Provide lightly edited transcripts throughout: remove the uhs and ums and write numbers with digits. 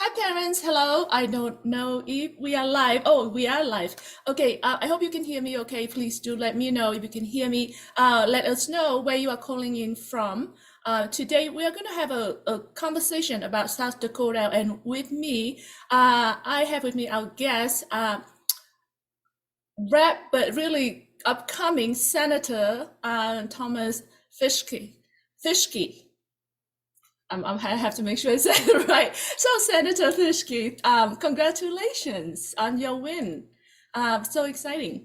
Hi, parents. Hello. I don't know if we are live. Oh, we are live. Okay. I hope you can hear me okay. Please do let me know if you can hear me. Let us know where you are calling in from. Today, we are going to have a conversation about South Dakota. And with me, I have with me our guest, rep, but really upcoming Senator Thomas Fischke. Fischke. I have to make sure I say it right. So, Senator Pischke, congratulations on your win. So exciting.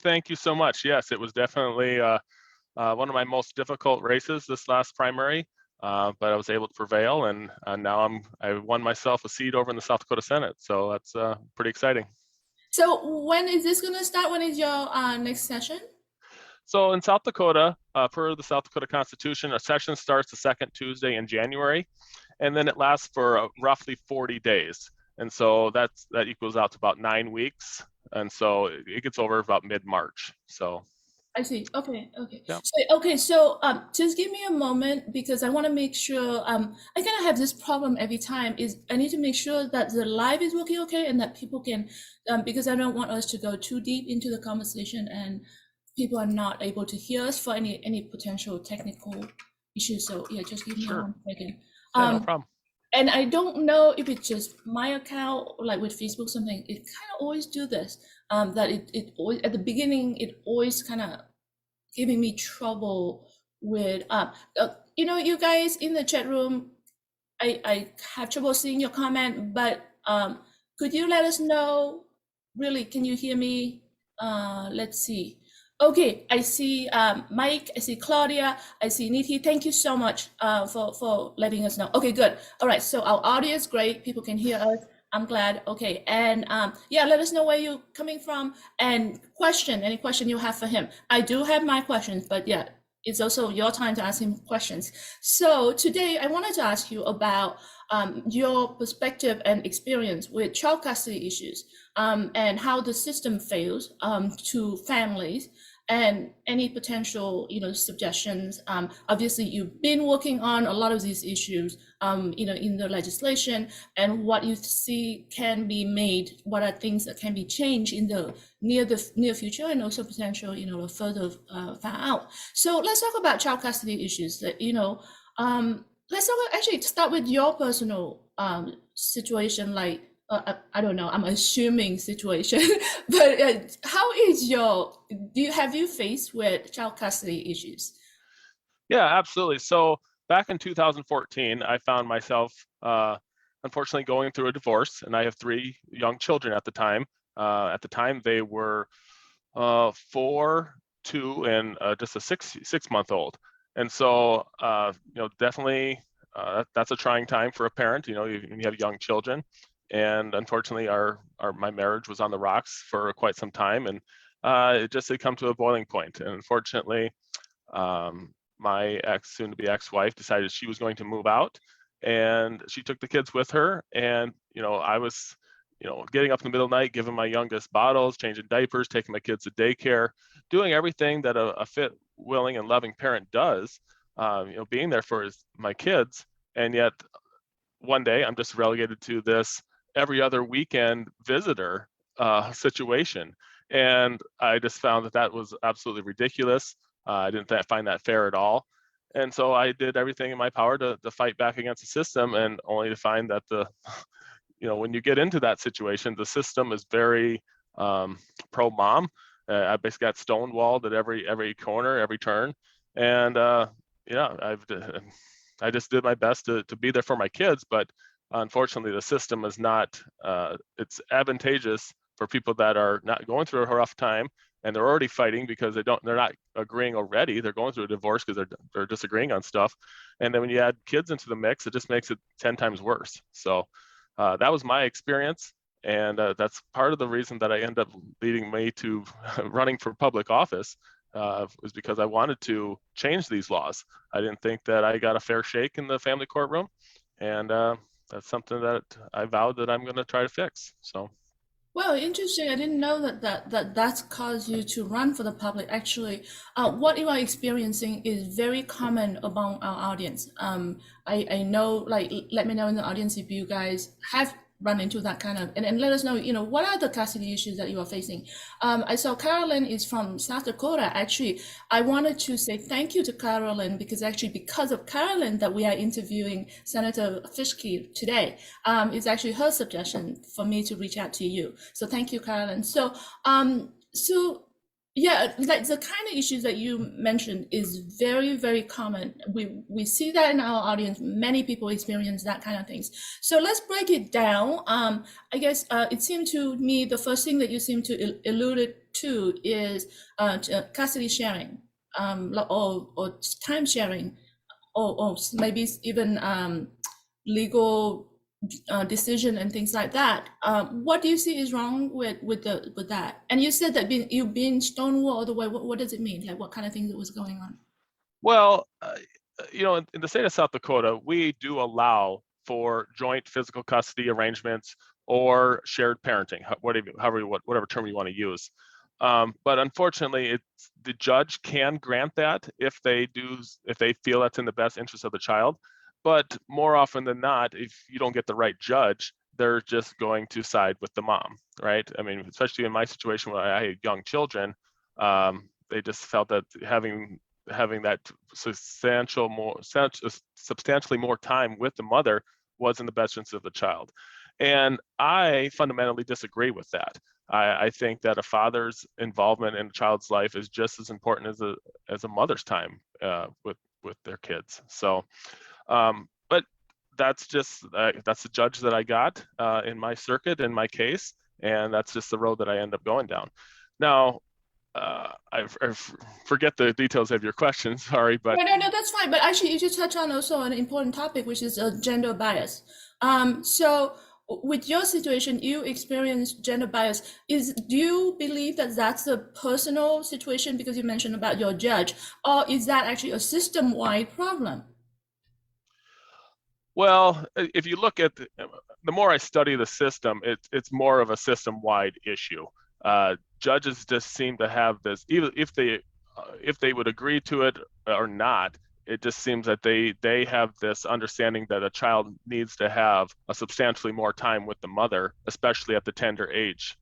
Thank you so much. Yes, it was definitely one of my most difficult races this last primary, but I was able to prevail, and now I won myself a seat over in the South Dakota Senate. So that's pretty exciting. So, when is this going to start? When is your next session? So in South Dakota, per the South Dakota Constitution, a session starts the second Tuesday in January, and then it lasts for roughly 40 days. And so that equals out to about 9 weeks. And so it gets over about mid-March. So I see. Okay, okay. yeah, So just give me a moment because I want to make sure I kind of have this problem every time is I need to make sure that the live is working okay and that people can because I don't want us to go too deep into the conversation and people are not able to hear us for any potential technical issues. So yeah, just give me sure. 1 second. Yeah, no Um, problem. and I don't know if it's just my account, like with Facebook, something, it kind of always do this. That it always at the beginning, it always kind of giving me trouble with you guys in the chat room. I have trouble seeing your comment, but could you let us know? Really, can you hear me? Let's see. Okay, I see Mike, I see Claudia, I see Niti. Thank you so much for letting us know. Okay, good. All right, so our audio is great. People can hear us. I'm glad. Okay, and yeah, let us know where you're coming from and any question you have for him. I do have my questions, but yeah, it's also your time to ask him questions. So today I wanted to ask you about your perspective and experience with child custody issues and how the system fails to families and any potential suggestions. Obviously, you've been working on a lot of these issues in the legislation and what you see can be made, what are things that can be changed in the near future and also potential further far out. So let's talk about child custody issues that let's actually start with your personal situation. Like I don't know, I'm assuming situation, but how is have you faced with child custody issues? Yeah, absolutely. So back in 2014, I found myself unfortunately going through a divorce, and I have three young children at the time. At the time, they were 4, 2, and just a 6 month old. And so, definitely that's a trying time for a parent. You have young children, and unfortunately, my marriage was on the rocks for quite some time, and it just had come to a boiling point. And unfortunately, my soon-to-be ex-wife decided she was going to move out, and she took the kids with her. And I was getting up in the middle of the night, giving my youngest bottles, changing diapers, taking my kids to daycare, doing everything that a fit, willing, and loving parent does, being there for my kids. And yet one day I'm just relegated to this every other weekend visitor situation. And I just found that was absolutely ridiculous. I didn't find that fair at all. And so I did everything in my power to fight back against the system, and only to find that when you get into that situation, the system is very pro mom. I basically got stonewalled at every corner, every turn. And yeah, I just did my best to be there for my kids, but unfortunately the system is not, it's advantageous for people that are not going through a rough time, and they're already fighting because they're not agreeing already. They're going through a divorce because they're disagreeing on stuff. And then when you add kids into the mix, it just makes it 10 times worse. So that was my experience. And that's part of the reason that I ended up leading me to running for public office, was because I wanted to change these laws. I didn't think that I got a fair shake in the family courtroom. And that's something that I vowed that I'm going to try to fix. So. Well, interesting. I didn't know that's caused you to run for the public. Actually, what you are experiencing is very common among our audience. I know, like, let me know in the audience if you guys have run into that kind of, and let us know, what are the custody issues that you are facing. I saw Carolyn is from South Dakota. Actually, I wanted to say thank you to Carolyn because actually because of Carolyn that we are interviewing Senator Pischke today. It's actually her suggestion for me to reach out to you. So thank you, Carolyn. So yeah, like the kind of issues that you mentioned is very, very common. We see that in our audience. Many people experience that kind of things. So let's break it down. I guess it seemed to me the first thing that you seem to allude to is custody sharing, or time sharing, or maybe even legal decision and things like that. What do you see is wrong with that? And you said that you've been stonewalled away. What does it mean? Like what kind of things was going on? Well, in the state of South Dakota, we do allow for joint physical custody arrangements or shared parenting, whatever term you want to use. But unfortunately, the judge can grant that if they feel that's in the best interest of the child. But more often than not, if you don't get the right judge, they're just going to side with the mom, right? I mean, especially in my situation where I had young children, they just felt that having that substantially more time with the mother was in the best interest of the child. And I fundamentally disagree with that. I think that a father's involvement in a child's life is just as important as a mother's time with their kids. So, but that's the judge that I got in my circuit, in my case, and that's just the road that I end up going down. Now, I forget the details of your question, sorry, but No, that's fine. But actually, you just touch on also an important topic, which is gender bias. So with your situation, you experience gender bias. Do you believe that that's a personal situation because you mentioned about your judge, or is that actually a system-wide problem? well, if you look at the more I study the system, it's more of a system-wide issue. Judges just seem to have this, even if they would agree to it or not, it just seems that they have this understanding that a child needs to have a substantially more time with the mother, especially at the tender age.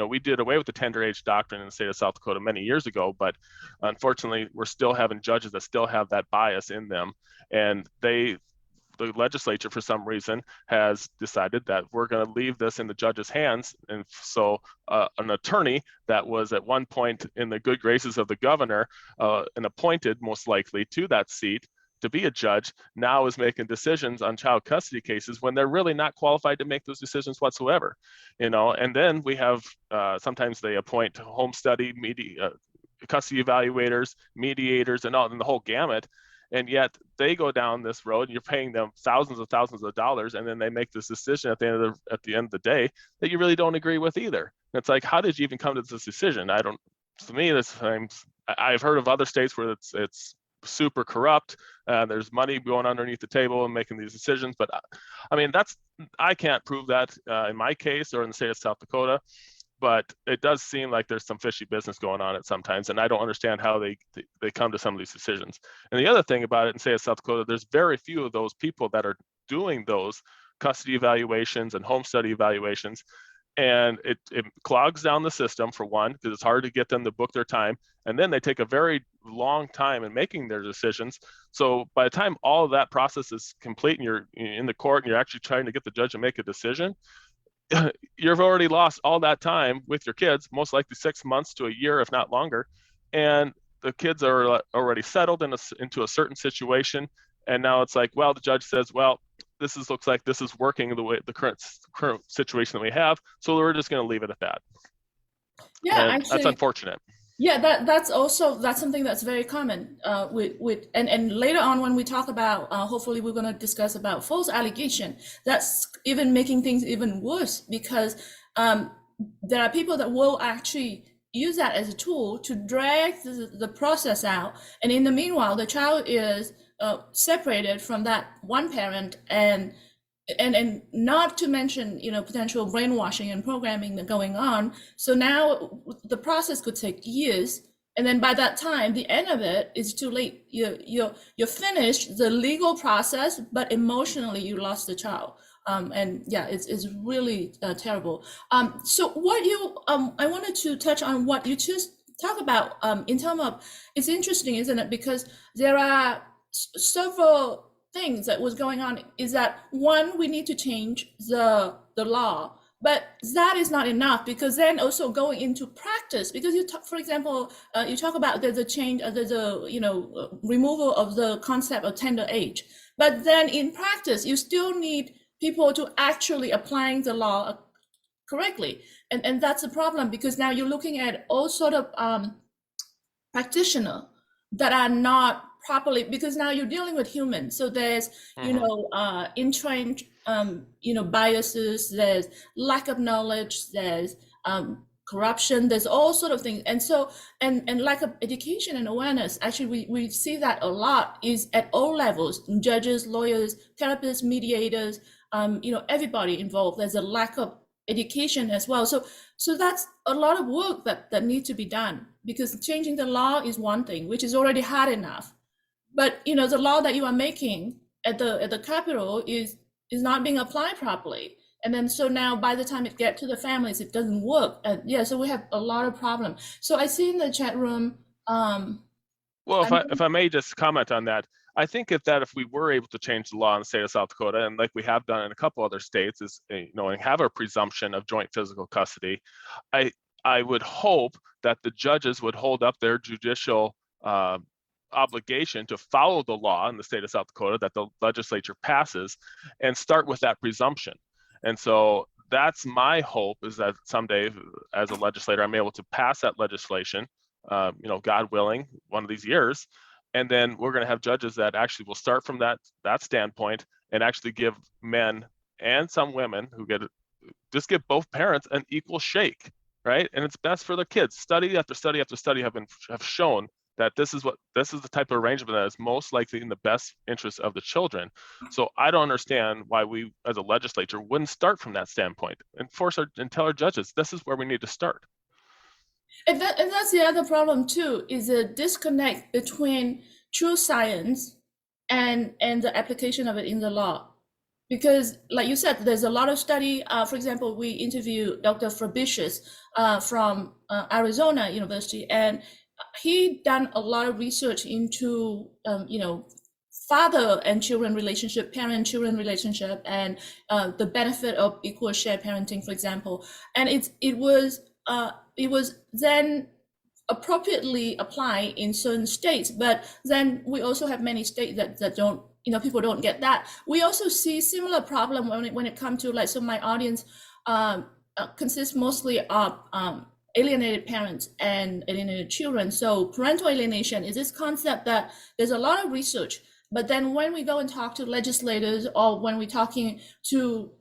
We did away with the tender age doctrine in the state of South Dakota many years ago, but unfortunately, we're still having judges that still have that bias in them, and the legislature, for some reason, has decided that we're going to leave this in the judge's hands. And so an attorney that was at one point in the good graces of the governor and appointed most likely to that seat to be a judge now is making decisions on child custody cases when they're really not qualified to make those decisions whatsoever. And then we have sometimes they appoint home study custody evaluators, mediators, and the whole gamut. And yet they go down this road and you're paying them thousands of dollars, and then they make this decision at the end of the day that you really don't agree with either. And it's like, how did you even come to this decision? To me, this times I've heard of other states where it's super corrupt. There's money going underneath the table and making these decisions. But I mean, I can't prove that in my case or in the state of South Dakota. But it does seem like there's some fishy business going on at sometimes, and I don't understand how they come to some of these decisions. And the other thing about it in say South Dakota, there's very few of those people that are doing those custody evaluations and home study evaluations, and it clogs down the system for one, because it's hard to get them to book their time, and then they take a very long time in making their decisions. So by the time all of that process is complete and you're in the court and you're actually trying to get the judge to make a decision, you've already lost all that time with your kids, most likely 6 months to a year, if not longer. And the kids are already settled into a certain situation. And now it's like, well, the judge says, well, looks like this is working the way the current situation that we have. So we're just going to leave it at that. Yeah, And that's actually, unfortunate. yeah, that's something that's very common with and later on when we talk about hopefully we're going to discuss about false allegation. That's even making things even worse because there are people that will actually use that as a tool to drag the process out, and in the meanwhile the child is separated from that one parent, and and not to mention, potential brainwashing and programming that going on. So now the process could take years, and then by that time, the end of it is too late. You're finished the legal process, but emotionally you lost the child. And yeah, it's really terrible. So what I wanted to touch on what you just talk about in terms of, it's interesting, isn't it? Because there are several things that was going on. Is that one, we need to change the law, but that is not enough, because then also going into practice, because you talk, for example, you talk about there's a change, there's a removal of the concept of tender age, but then in practice you still need people to actually applying the law correctly, and that's a problem, because now you're looking at all sort of practitioner that are not properly, because now you're dealing with humans, so there's entrenched biases, there's lack of knowledge, there's corruption, there's all sort of things, and so and lack of education and awareness. Actually, we see that a lot is at all levels: judges, lawyers, therapists, mediators, everybody involved. There's a lack of education as well. So that's a lot of work that needs to be done, because changing the law is one thing, which is already hard enough. But the law that you are making at the Capitol is not being applied properly. And then so now by the time it gets to the families, it doesn't work. And yeah, so we have a lot of problems. So I see in the chat room. Well, if I may just comment on that, I think if we were able to change the law in the state of South Dakota, and like we have done in a couple other states, is and have a presumption of joint physical custody, I would hope that the judges would hold up their judicial obligation to follow the law in the state of South Dakota that the legislature passes, and start with that presumption. And so that's my hope, is that someday as a legislator, I'm able to pass that legislation, God willing, one of these years. And then we're going to have judges that actually will start from that standpoint, and actually give men and some women who just give both parents an equal shake, right? And it's best for the kids. Study after study after study have shown that this is the type of arrangement that is most likely in the best interest of the children. So I don't understand why we as a legislature wouldn't start from that standpoint and tell our judges, this is where we need to start. And that's the other problem too, is a disconnect between true science and the application of it in the law. Because like you said, there's a lot of study. For example, we interviewed Dr. Fabricius from Arizona University, and he done a lot of research into father and children relationship, parent-children relationship, and the benefit of equal shared parenting, for example. And it was then appropriately applied in certain states, but then we also have many states that don't, people don't get that. We also see similar problem when it comes to, like, so my audience consists mostly of alienated parents and alienated children. So parental alienation is this concept that there's a lot of research, but then when we go and talk to legislators, or when we're talking to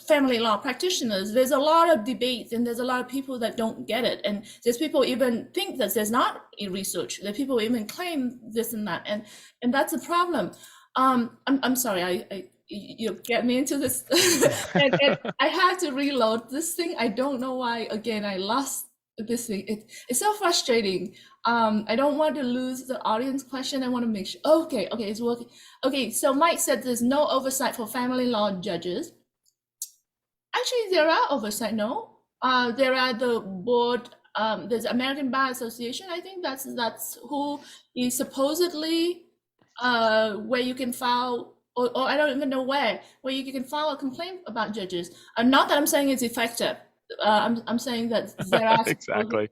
family law practitioners, there's a lot of debates, and there's a lot of people that don't get it, and there's people even think that there's not research, that people even claim this and that, and that's a problem. I'm sorry, you get me into this and I have to reload this thing. I don't know why, again, I lost this thing. It's so frustrating. I don't want to lose the audience question. I want to make sure. Okay, it's working. Okay, so Mike said there's no oversight for family law judges. Actually, there are oversight, no? There are the board, there's American Bar Association. I think that's who is supposedly where you can file, or I don't even know where you can file a complaint about judges. Not that I'm saying it's effective. I'm saying that there are exactly.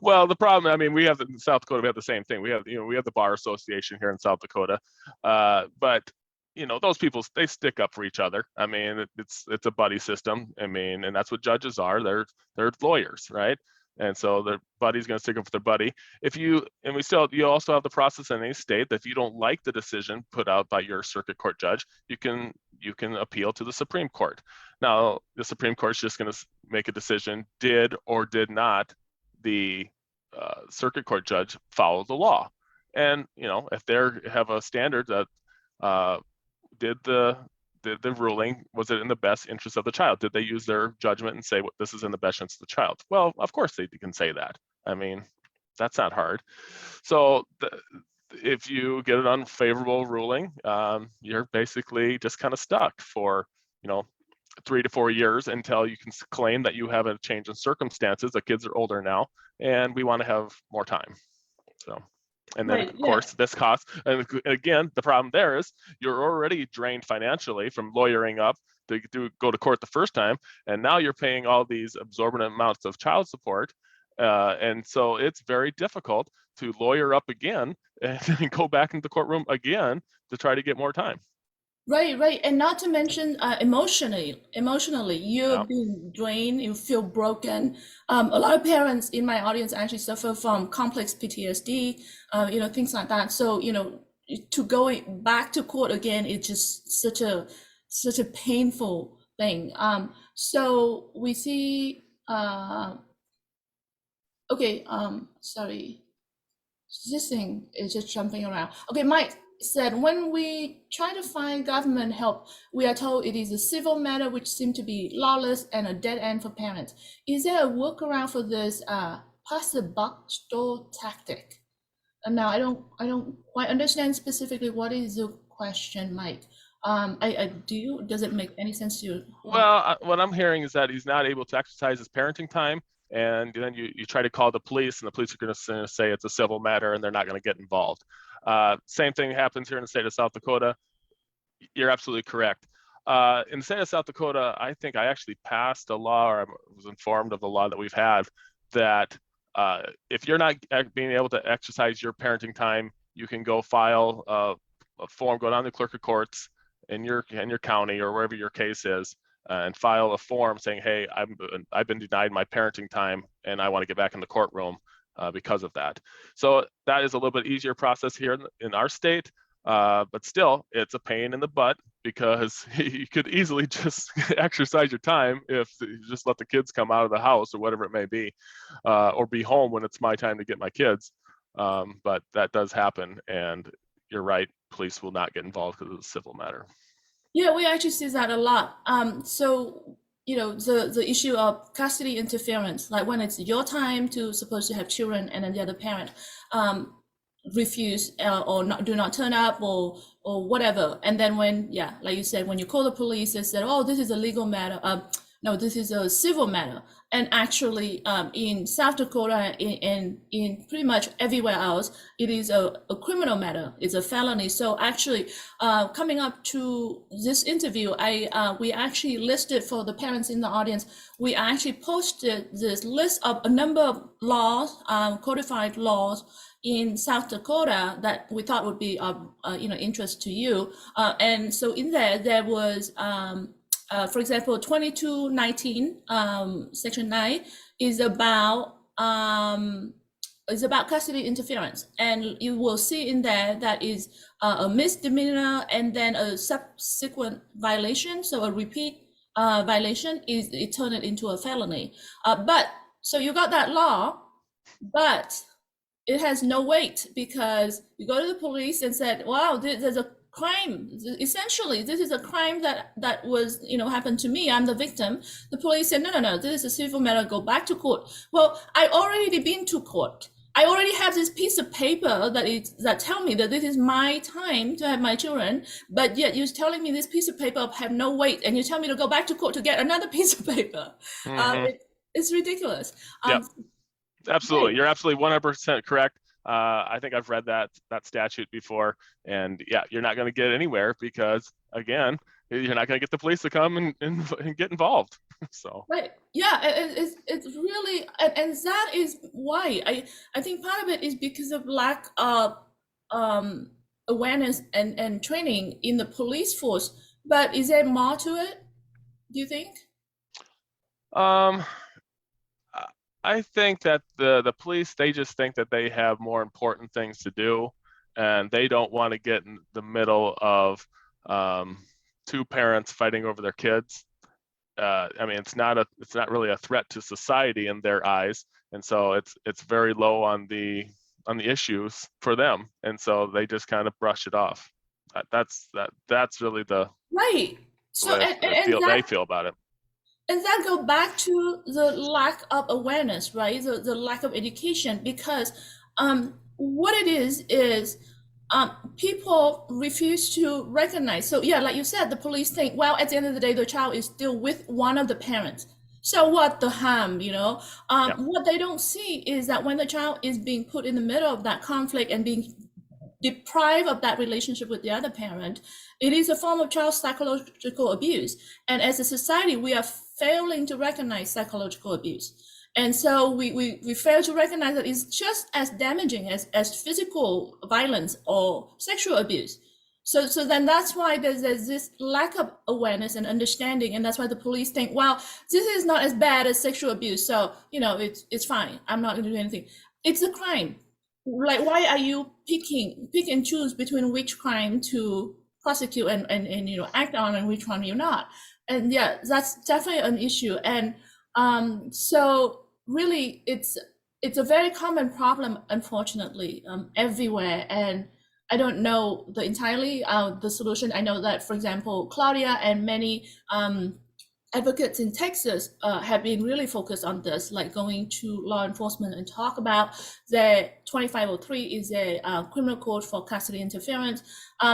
Well, the problem, I mean, we have in South Dakota, we have the same thing. We have the Bar Association here in South Dakota, but those people, they stick up for each other. I mean, it's a buddy system. I mean, and that's what judges are. They're lawyers, right? And so their buddy's going to stick up for their buddy. You also have the process in any state that if you don't like the decision put out by your circuit court judge, you can appeal to the Supreme Court. Now, the Supreme Court's just going to make a decision: did or did not the circuit court judge follow the law? And if they have a standard that did the ruling, was it in the best interest of the child? Did they use their judgment and say, this is in the best interest of the child? Well, of course they can say that. I mean, that's not hard. So if you get an unfavorable ruling, you're basically just kind of stuck for, 3 to 4 years until you can claim that you have a change in circumstances. The kids are older now, and we want to have more time. So, and then Right, of yeah. course this costs. And again, the problem there is you're already drained financially from lawyering up to go to court the first time, and now you're paying all these exorbitant amounts of child support. And so it's very difficult to lawyer up again and go back into the courtroom again to try to get more time. Right. And not to mention emotionally, you're Yeah. being drained, you feel broken. A lot of parents in my audience actually suffer from complex PTSD, things like that. So, to going back to court again, it's just such a painful thing. So we see, okay, sorry. This thing is just jumping around. Okay, Mike said, when we try to find government help, we are told it is a civil matter which seems to be lawless and a dead end for parents. Is there a workaround for this pass the buck store tactic? And now I don't quite understand specifically what is the question, Mike. Does it make any sense to you? Well, what I'm hearing is that he's not able to exercise his parenting time, and then you try to call the police, and the police are going to say it's a civil matter, and they're not going to get involved. Same thing happens here in the state of South Dakota. You're absolutely correct. In the state of South Dakota, I think I actually passed a law, or I was informed of the law that we've had, that if you're not being able to exercise your parenting time, you can go file a form, go down to the clerk of courts in your county or wherever your case is, and file a form saying, hey, I've been denied my parenting time and I want to get back in the courtroom because of that. So that is a little bit easier process here in our state, but still it's a pain in the butt, because you could easily just exercise your time if you just let the kids come out of the house or whatever it may be, or be home when it's my time to get my kids. But that does happen, and you're right, police will not get involved because it's a civil matter. Yeah, we actually see that a lot. So the issue of custody interference, like when it's your time to supposed to have children, and then the other parent refuse or do not turn up or whatever, and then when, yeah, like you said, when you call the police, they said, oh, this is a legal matter. No, this is a civil matter. And actually, in South Dakota and in pretty much everywhere else, it is a criminal matter. It's a felony. So actually, coming up to this interview, we actually listed, for the parents in the audience, we actually posted this list of a number of laws, codified laws in South Dakota that we thought would be of interest to you. And so in there was, for example, 2219, Section 9 is about custody interference, and you will see in there that is a misdemeanor and then a subsequent violation. So a repeat violation is it turned it into a felony. But so you got that law, but it has no weight, because you go to the police and said, wow, there's a crime. Essentially, this is a crime that was, happened to me. I'm the victim. The police said, no, this is a civil matter. Go back to court. Well, I already been to court. I already have this piece of paper that tell me that this is my time to have my children, but yet you're telling me this piece of paper have no weight, and you tell me to go back to court to get another piece of paper. It's ridiculous. Yep. Absolutely. You're absolutely 100% correct. I think I've read that statute before, and yeah, you're not going to get anywhere because, again, you're not going to get the police to come and get involved. So right, yeah, it's really, and that is why I think part of it is because of lack of awareness and training in the police force. But is there more to it, do you think? I think that the police, they just think that they have more important things to do, and they don't want to get in the middle of two parents fighting over their kids. I mean, it's not really a threat to society in their eyes, and so it's very low on the issues for them, and so they just kind of brush it off. That's really the Right. So they feel about it. and that go back to the lack of awareness, right? The lack of education, because what it is people refuse to recognize. So yeah, like you said, the police think, well, at the end of the day, the child is still with one of the parents. So what the harm, you know? Yeah. What they don't see is that when the child is being put in the middle of that conflict and being deprived of that relationship with the other parent, it is a form of child psychological abuse. And as a society, we are failing to recognize psychological abuse. And so we fail to recognize that it's just as damaging as physical violence or sexual abuse. So then that's why there's this lack of awareness and understanding, and that's why the police think, well, this is not as bad as sexual abuse, so you know it's fine. I'm not going to do anything. It's a crime. Like, why are you pick and choose between which crime to prosecute and you know act on and which one you're not? And yeah, that's definitely an issue. And so really it's a very common problem, unfortunately, everywhere. And I don't know the entirely the solution. I know that, for example, Claudia and many advocates in Texas have been really focused on this, like going to law enforcement and talk about the 2503 is a criminal code for custody interference.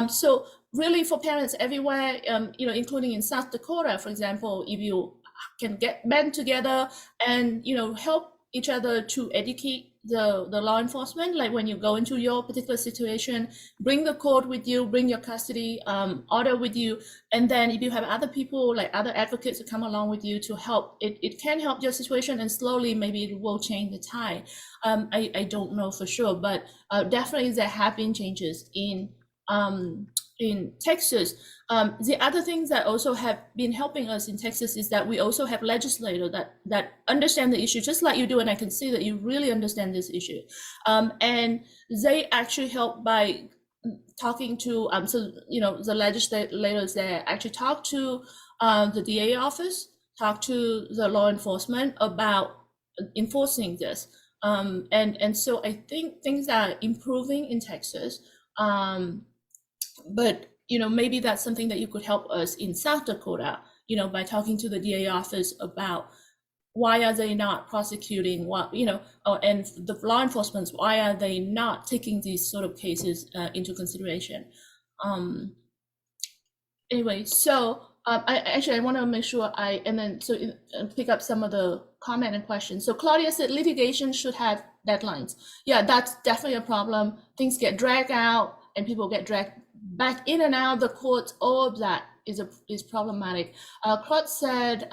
So really for parents everywhere, you know, including in South Dakota, for example, if you can get band together and, you know, help each other to educate the law enforcement, like when you go into your particular situation, bring the code with you, bring your custody order with you, and then if you have other people, like other advocates to come along with you to help, it can help your situation, and slowly maybe it will change the tide. I don't know for sure, but definitely there have been changes in Texas. The other things that also have been helping us in Texas is that we also have legislators that understand the issue, just like you do, and I can see that you really understand this issue. And they actually help by talking to, so, you know, the legislators there actually talk to the DA office, talk to the law enforcement about enforcing this. And so I think things are improving in Texas. But you know, maybe that's something that you could help us in South Dakota, you know, by talking to the DA office about why are they not prosecuting, what, you know, and the law enforcement, why are they not taking these sort of cases into consideration. Anyway, so I want to make sure pick up some of the comment and questions. So Claudia said litigation should have deadlines. Yeah, that's definitely a problem. Things get dragged out and people get dragged back in and out of the courts. All of that is problematic. Claude said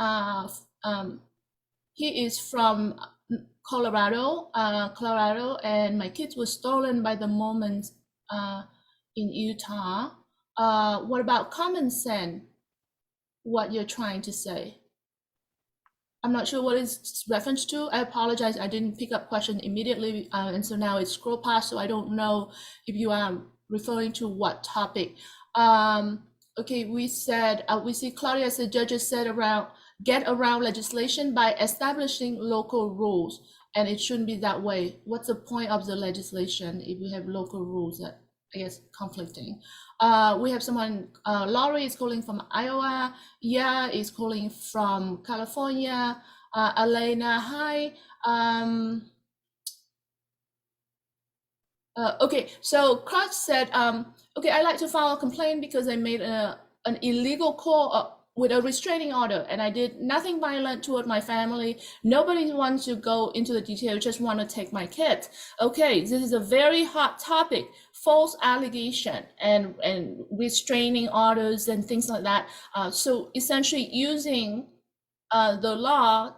he is from Colorado, and my kids were stolen by the Mormons in Utah. What about common sense? What you're trying to say? I'm not sure what is reference to. I apologize. I didn't pick up question immediately, and so now it's scroll past. So I don't know if you are referring to what topic. Okay, we see Claudia said judges said get around legislation by establishing local rules, and it shouldn't be that way. What's the point of the legislation if we have local rules that, I guess, conflicting? We have someone, Laurie is calling from Iowa. Yeah, is calling from California. Elena, hi. Okay, so Crutch said, okay, I like to file a complaint because I made an illegal call with a restraining order, and I did nothing violent toward my family. Nobody wants to go into the detail, just want to take my kids. Okay, this is a very hot topic, false allegation and restraining orders and things like that. So essentially using the law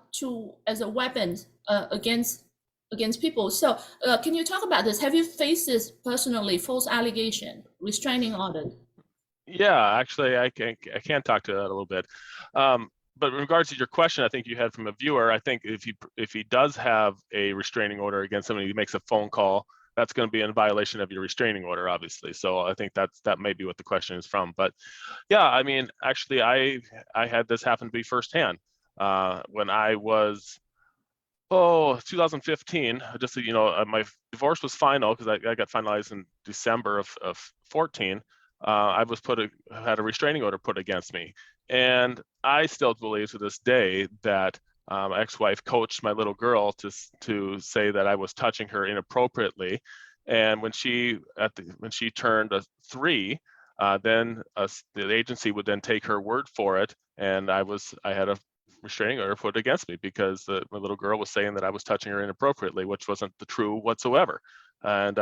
as a weapon against people. So can you talk about this? Have you faced this personally, false allegation, restraining orders? Yeah, actually, I can talk to that a little bit. But in regards to your question, I think you had from a viewer, I think if he does have a restraining order against somebody who makes a phone call, that's going to be in violation of your restraining order, obviously. So I think that may be what the question is from. But yeah, I mean, actually, I had this happen to me firsthand when I was 2015. Just so you know, my divorce was final because I got finalized in December of 14. I had a restraining order put against me, And I still believe to this day that my ex-wife coached my little girl to say that I was touching her inappropriately. And when she turned 3, then the agency would then take her word for it, and I had a restraining order put against me because my little girl was saying that I was touching her inappropriately, which wasn't the true whatsoever. And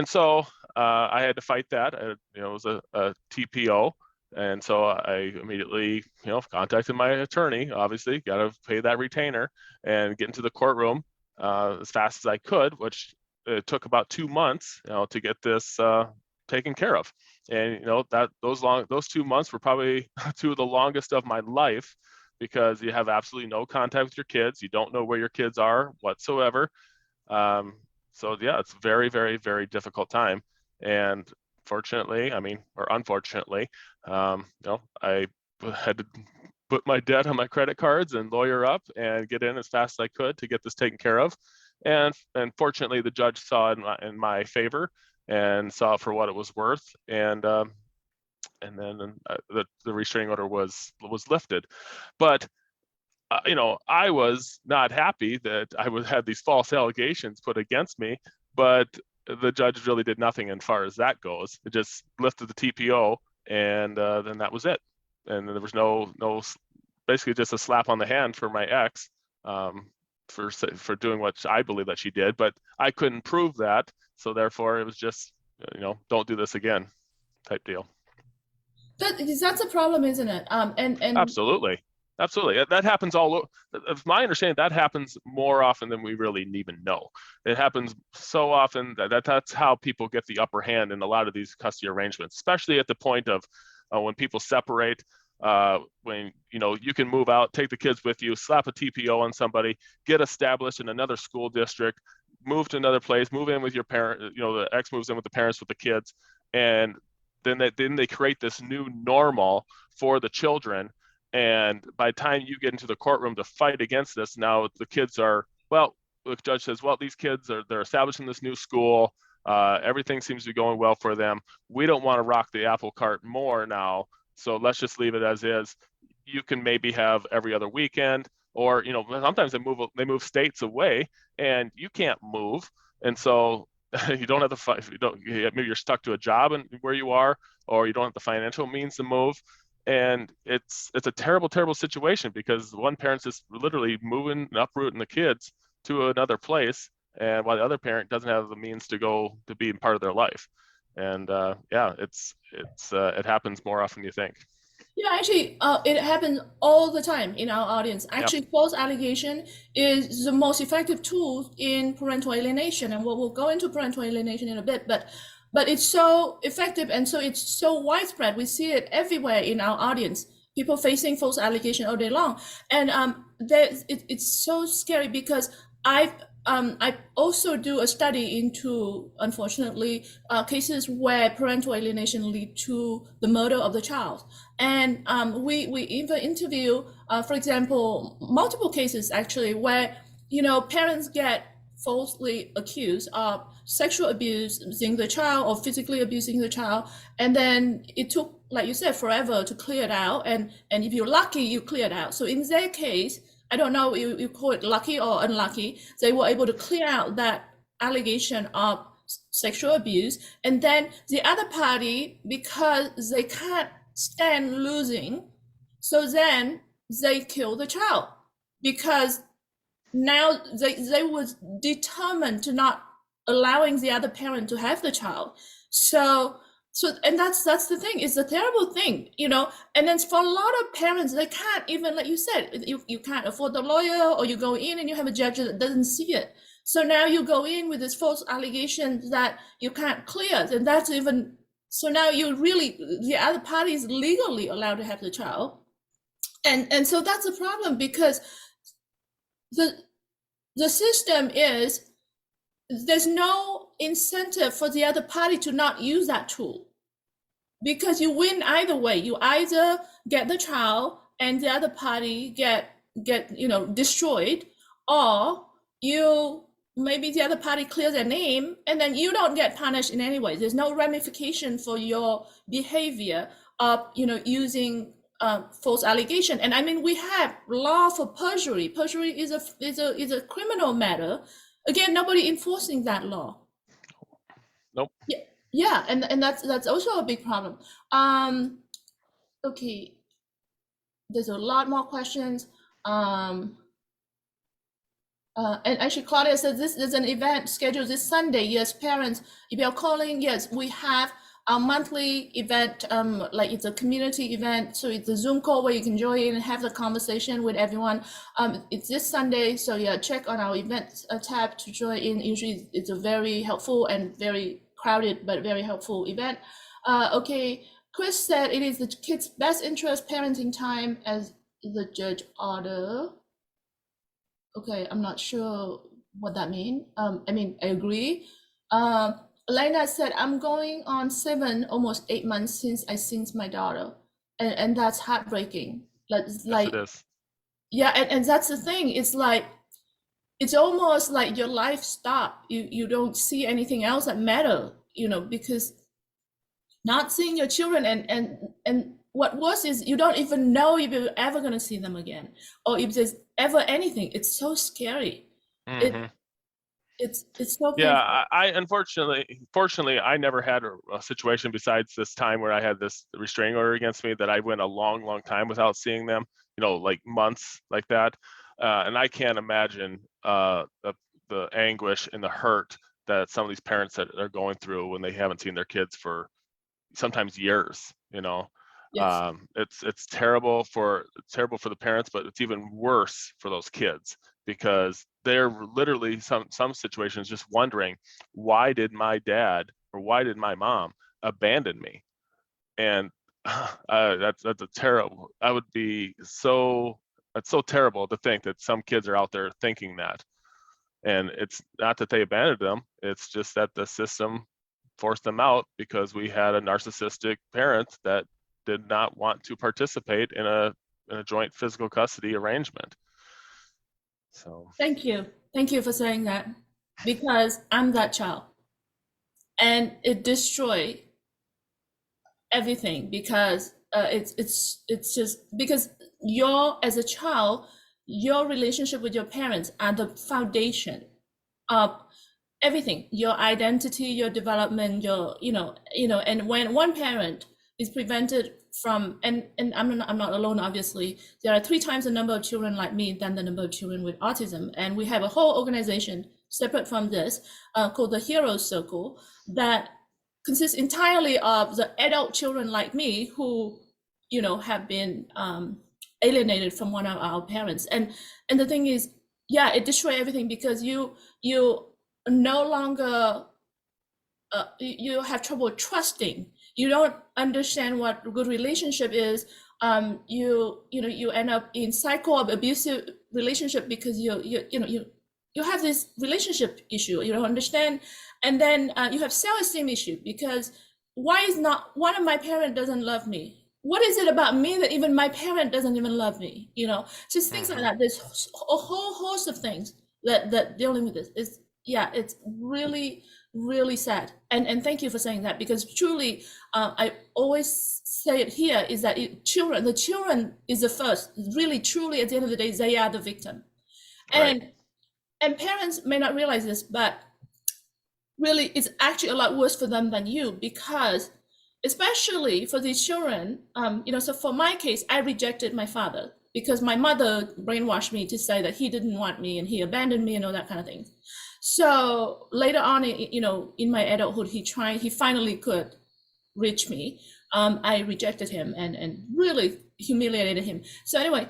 so I had to fight that. It was a TPO. And so I immediately, contacted my attorney, obviously, got to pay that retainer and get into the courtroom as fast as I could, which it took about 2 months, to get this taken care of. And, those 2 months were probably 2 of the longest of my life, because you have absolutely no contact with your kids. You don't know where your kids are whatsoever. So yeah, it's very, very, very difficult time. And fortunately, or unfortunately, I had to put my debt on my credit cards and lawyer up and get in as fast as I could to get this taken care of. And fortunately, the judge saw it in my favor and saw it for what it was worth. And then the restraining order was lifted. But I was not happy that I had these false allegations put against me, but the judge really did nothing as far as that goes. It just lifted the TPO, and then that was it. And there was no, basically just a slap on the hand for my ex for doing what I believe that she did, but I couldn't prove that. So therefore, it was just, don't do this again type deal. That's a problem, isn't it? And Absolutely. That happens all over. My understanding, that happens more often than we really even know. It happens so often that's how people get the upper hand in a lot of these custody arrangements, especially at the point of when people separate, when, you can move out, take the kids with you, slap a TPO on somebody, get established in another school district, move to another place, move in with your parent, the ex moves in with the parents with the kids. And then they create this new normal for the children. And by the time you get into the courtroom to fight against this, now the kids are, the judge says, these kids they're established in this new school. Everything seems to be going well for them. We don't want to rock the apple cart more now, so let's just leave it as is. You can maybe have every other weekend, or sometimes they move states away, and you can't move, and so you don't have the fight. Maybe you're stuck to a job where you are, or you don't have the financial means to move. And it's a terrible, terrible situation, because one parent's just literally moving, uprooting the kids to another place, and while the other parent doesn't have the means to be part of their life. And it happens more often than you think. yeah, actually, it happens all the time in our audience. Yep. Actually, false allegation is the most effective tool in parental alienation, and we'll go into parental alienation in a bit. But it's so effective, and so it's so widespread. We see it everywhere in our audience. People facing false allegation all day long, and it's so scary, because I also do a study into, unfortunately, cases where parental alienation lead to the murder of the child. And we even interview, for example, multiple cases actually where, parents get falsely accused of sexual abusing the child or physically abusing the child. And then it took, like you said, forever to clear it out. And if you're lucky, you clear it out. So in their case, I don't know, you call it lucky or unlucky, they were able to clear out that allegation of sexual abuse. And then the other party, because they can't stand losing, so then they kill the child, because now they was determined to not allowing the other parent to have the child. So and that's the thing. It's a terrible thing, and then for a lot of parents, they can't even, like you said, you can't afford the lawyer, or you go in and you have a judge that doesn't see it. So now you go in with this false allegation that you can't clear, and that's even, so now the other party is legally allowed to have the child. And so that's a problem, because the system is, there's no incentive for the other party to not use that tool, because you win either way. You either get the child and the other party get destroyed, or maybe the other party clears their name and then you don't get punished in any way. There's no ramification for your behavior of using false allegation. And I mean, we have law for perjury. Perjury is a criminal matter. Again, nobody enforcing that law. Nope. Yeah, and that's also a big problem. Okay, there's a lot more questions. And actually, Claudia says this is an event scheduled this Sunday. Yes, parents, if you're calling, yes, we have our monthly event. Like it's a community event, so it's a Zoom call where you can join in and have the conversation with everyone. It's this Sunday, so yeah, check on our events tab to join in. Usually, it's a very helpful and very crowded but very helpful event. Okay, Chris said it is the kids' best interest parenting time as the judge order. Okay, I'm not sure what that means. I mean, I agree. Elena said, I'm going on almost 8 months since I seen my daughter. And that's heartbreaking. Yes, Like, it is. yeah, and that's the thing. It's like, it's almost like your life stopped. You don't see anything else that matter, because not seeing your children and what worse is you don't even know if you're ever going to see them again or if there's ever anything. It's so scary. It's so painful. Yeah, I fortunately, I never had a situation besides this time where I had this restraining order against me that I went a long, long time without seeing them, like months like that. And I can't imagine the anguish and the hurt that some of these parents that are going through when they haven't seen their kids for sometimes years. Yes. It's terrible for the parents, but it's even worse for those kids because they're literally some situations just wondering, why did my dad or why did my mom abandon me? And that's a terrible. It's so terrible to think that some kids are out there thinking that. And it's not that they abandoned them, it's just that the system forced them out because we had a narcissistic parent that did not want to participate in a joint physical custody arrangement. So thank you for saying that, because I'm that child and it destroyed everything because it's just because as a child, your relationship with your parents are the foundation of everything, your identity, your development, and when one parent is prevented from, and I'm not alone, obviously, there are 3 times the number of children like me than the number of children with autism. And we have a whole organization separate from this called the Hero Circle that consists entirely of the adult children like me who, have been alienated from one of our parents. And the thing is, yeah, it destroys everything because you no longer you have trouble trusting. You don't understand what a good relationship is. You end up in cycle of abusive relationship because you have this relationship issue you don't understand, and then you have self-esteem issue because why is not one of my parents doesn't love me? What is it about me that even my parent doesn't even love me? Just things like that. There's a whole host of things that dealing with this is, yeah, it's really, really sad. And thank you for saying that, because truly, I always say it here is that the children is the first, really, truly, at the end of the day, they are the victim. right. And parents may not realize this, but really it's actually a lot worse for them than you, because especially for these children, so for my case, I rejected my father because my mother brainwashed me to say that he didn't want me and he abandoned me and all that kind of thing. So later on, in my adulthood, he finally could reach me. I rejected him and really humiliated him. So anyway,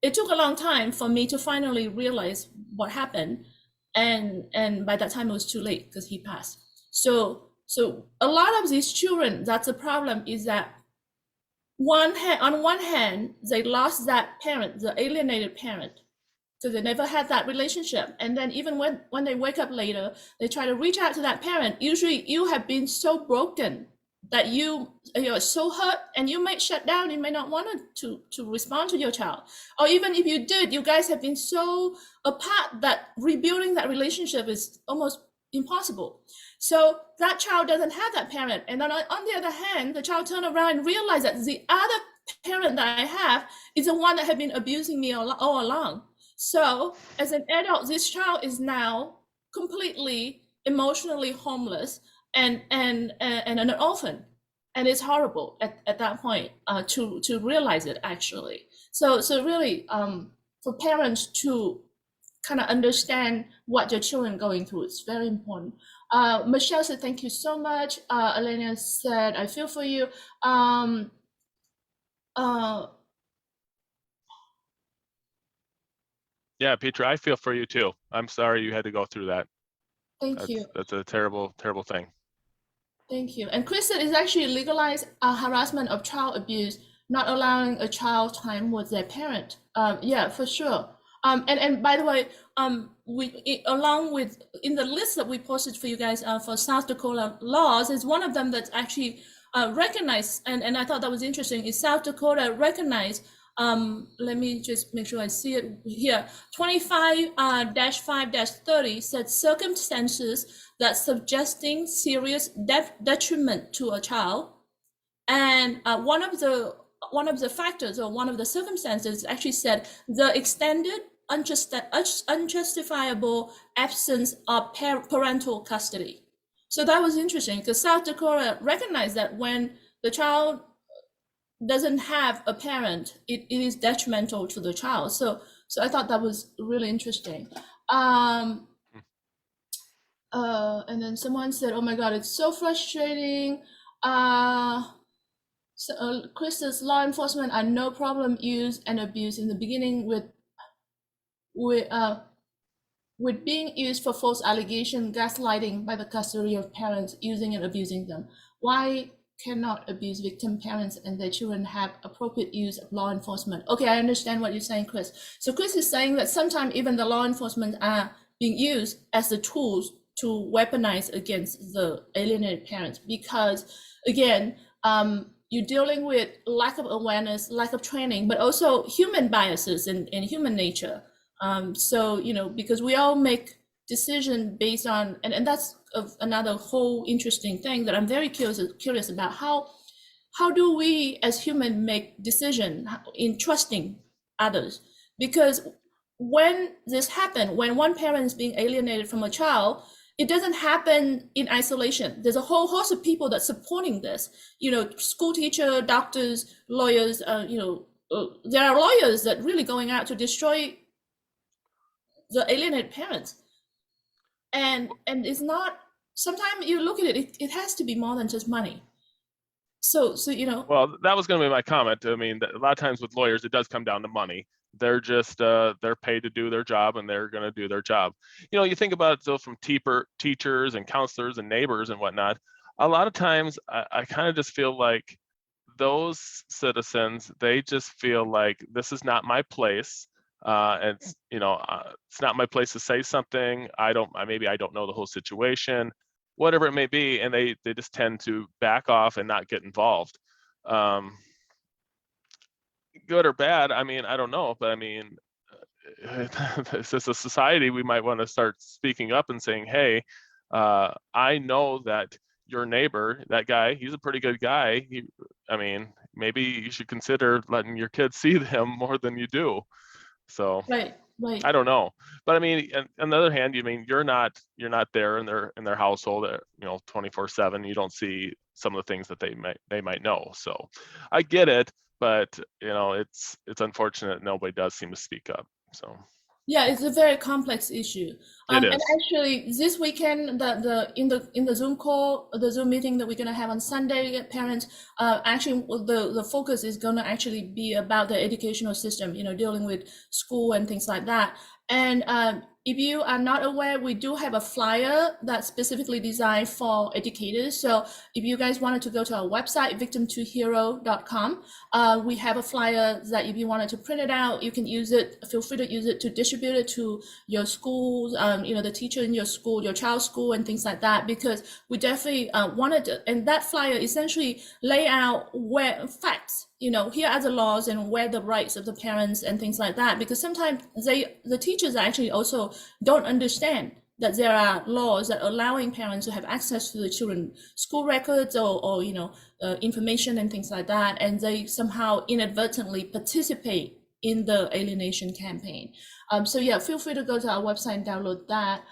it took a long time for me to finally realize what happened. And by that time it was too late because he passed. So a lot of these children, that's a problem, is that on one hand, they lost that parent, the alienated parent, so they never had that relationship. And then even when they wake up later, they try to reach out to that parent. Usually you have been so broken that you're so hurt and you might shut down. You may not want to respond to your child. Or even if you did, you guys have been so apart that rebuilding that relationship is almost impossible. So that child doesn't have that parent. And then on the other hand, the child turn around and realize that the other parent that I have is the one that had been abusing me all along. So as an adult, this child is now completely emotionally homeless and an orphan, and it's horrible at that point to realize it actually. So really, for parents to kind of understand what your children are going through, it's very important. Michelle said, "Thank you so much." Elena said, "I feel for you." Uh, Yeah, Petra, I feel for you too. I'm sorry you had to go through that. Thank you. That's a terrible, terrible thing. Thank you. And Chris said it's actually legalized harassment of child abuse, not allowing a child time with their parent. Yeah, for sure. And by the way, along with in the list that we posted for you guys for South Dakota laws, is one of them that's actually recognized, and I thought that was interesting. Is South Dakota recognized? Let me just make sure I see it here. 25-5-30 said circumstances that suggesting serious detriment to a child, and one of the factors or one of the circumstances actually said the extended unjustifiable absence of parental custody. So that was interesting because South Dakota recognized that when the child doesn't have a parent, it is detrimental to the child. So I thought that was really interesting. And then someone said, "Oh my God, it's so frustrating." Chris says, "Law enforcement are no problem use and abuse in the beginning with being used for false allegation, gaslighting by the custody of parents, using and abusing them. Why cannot abuse victim parents and their children have appropriate use of law enforcement?" Okay, I understand what you're saying, Chris. So Chris is saying that sometimes even the law enforcement are being used as the tools to weaponize against the alienated parents because, again, you're dealing with lack of awareness, lack of training, but also human biases and human nature. So, because we all make decisions based on, and that's another whole interesting thing that I'm very curious about. How do we as humans make decisions in trusting others? Because when this happens, when one parent is being alienated from a child, it doesn't happen in isolation. There's a whole host of people that's supporting this. School teacher, doctors, lawyers. There are lawyers that really going out to destroy the alienated parents, and it's not. Sometimes you look at it, it has to be more than just money. So Well, that was going to be my comment. I mean, a lot of times with lawyers, it does come down to money. They're just they're paid to do their job, and they're going to do their job. You think about it though from teachers and counselors and neighbors and whatnot. A lot of times, I kind of just feel like those citizens, they just feel like this is not my place. It's not my place to say something. Maybe I don't know the whole situation, whatever it may be, and they just tend to back off and not get involved. Good or bad, I mean, I don't know, but I mean, this is a society, we might want to start speaking up and saying, hey, I know that your neighbor, that guy, he's a pretty good guy. Maybe you should consider letting your kids see him more than you do. So right. I don't know, but I mean, on the other hand, you're not there in their household, 24/7. You don't see some of the things that they might know. So I get it, but it's unfortunate nobody does seem to speak up. So Yeah, it's a very complex issue. it And is. actually, this weekend, in the Zoom call, the Zoom meeting that we're gonna have on Sunday, parents, actually the focus is gonna actually be about the educational system, dealing with school and things like that. And if you are not aware, we do have a flyer that's specifically designed for educators. So if you guys wanted to go to our website, VictimToHero.com, we have a flyer that if you wanted to print it out, you can use it. Feel free to use it to distribute it to your schools, the teacher in your school, your child's school, and things like that. Because we definitely wanted to, and that flyer essentially lay out where facts. Here are the laws and where the rights of the parents and things like that. Because sometimes the teachers actually also don't understand that there are laws that allowing parents to have access to the children's school records or information and things like that, and they somehow inadvertently participate in the alienation campaign. So yeah, feel free to go to our website and download that.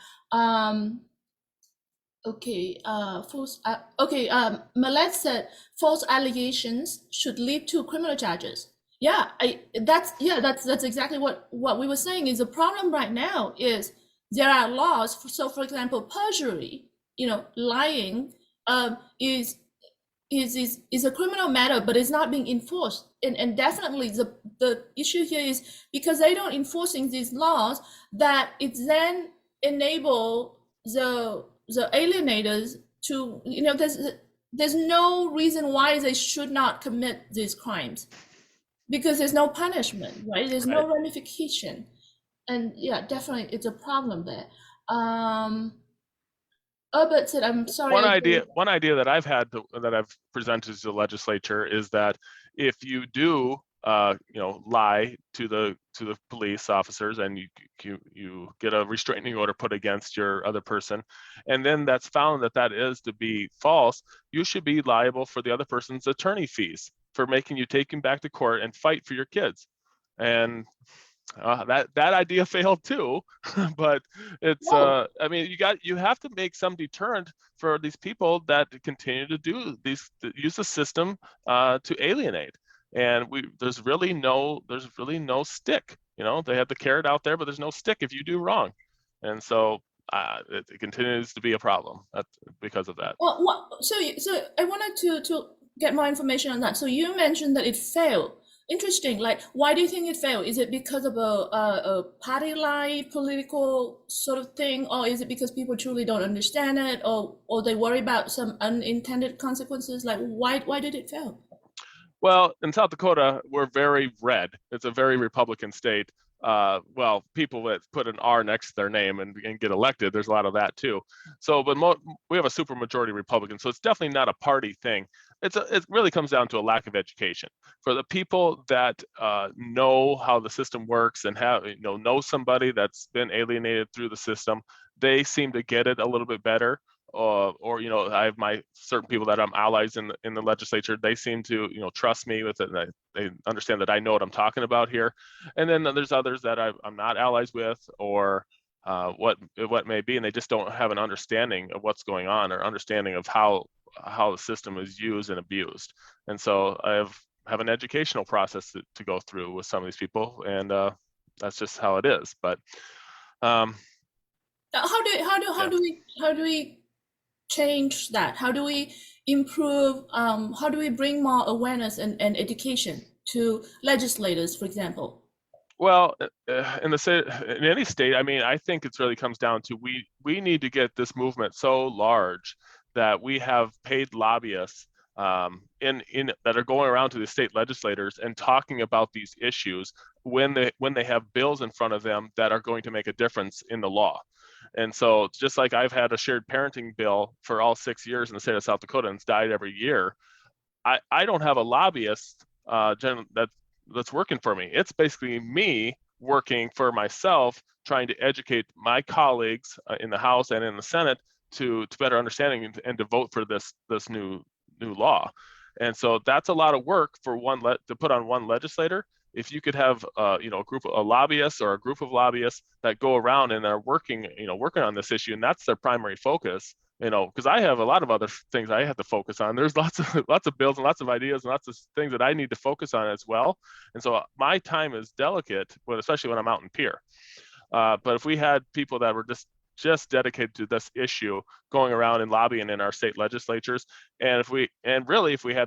Okay, Malek said false allegations should lead to criminal charges. Yeah, that's exactly what we were saying. Is the problem right now is there are laws. So, for example, perjury, lying, is a criminal matter, but it's not being enforced. And definitely the issue here is because they don't enforcing these laws, that it then enable the alienators to, there's no reason why they should not commit these crimes, because there's no punishment, right? There's no ramification. And yeah, definitely it's a problem there. But said, I'm sorry. One idea that I've had that I've presented to the legislature is that if you do, lie to the police officers and you get a restraining order put against your other person, and then that's found that is to be false, you should be liable for the other person's attorney fees for making you take him back to court and fight for your kids. And that idea failed too, but it's I mean, you have to make some deterrent for these people that continue to do these, use the system to alienate. And there's really no stick. They have the carrot out there, but there's no stick if you do wrong. And so it continues to be a problem because of that. Well, so I wanted to get more information on that. So you mentioned that it failed. Interesting. Like, why do you think it failed? Is it because of a party line, political sort of thing, or is it because people truly don't understand it, or they worry about some unintended consequences? Like, why did it fail? Well, in South Dakota, we're very red. It's a very Republican state. Well, people that put an R next to their name and get elected, there's a lot of that too. So, but we have a super majority Republican, so it's definitely not a party thing. It really comes down to a lack of education. For the people that know how the system works and have know somebody that's been alienated through the system, they seem to get it a little bit better. Or I have my certain people that I'm allies in the legislature. They seem to trust me with it, and they understand that I know what I'm talking about here. And then there's others that I'm not allies with, or what may be, and they just don't have an understanding of what's going on or understanding of how the system is used and abused. And so I have an educational process to go through with some of these people, and that's just how it is. But how do we change that? How do we improve? How do we bring more awareness and education to legislators, for example? Well, in any state, I mean, I think it really comes down to we need to get this movement so large that we have paid lobbyists that are going around to the state legislators and talking about these issues when they have bills in front of them that are going to make a difference in the law. And so just like I've had a shared parenting bill for all 6 years in the state of South Dakota, and it's died every year, I don't have a lobbyist that's working for me. It's basically me working for myself, trying to educate my colleagues in the House and in the Senate to better understanding and to vote for this new law. And so that's a lot of work for to put on one legislator. If you could have a group of lobbyists or a group of lobbyists that go around and are working on this issue, and that's their primary focus, because I have a lot of other things I have to focus on. There's lots of bills and lots of ideas and lots of things that I need to focus on as well. And so my time is delicate, especially when I'm out in Pierre. But if we had people that were just dedicated to this issue, going around and lobbying in our state legislatures, and if we had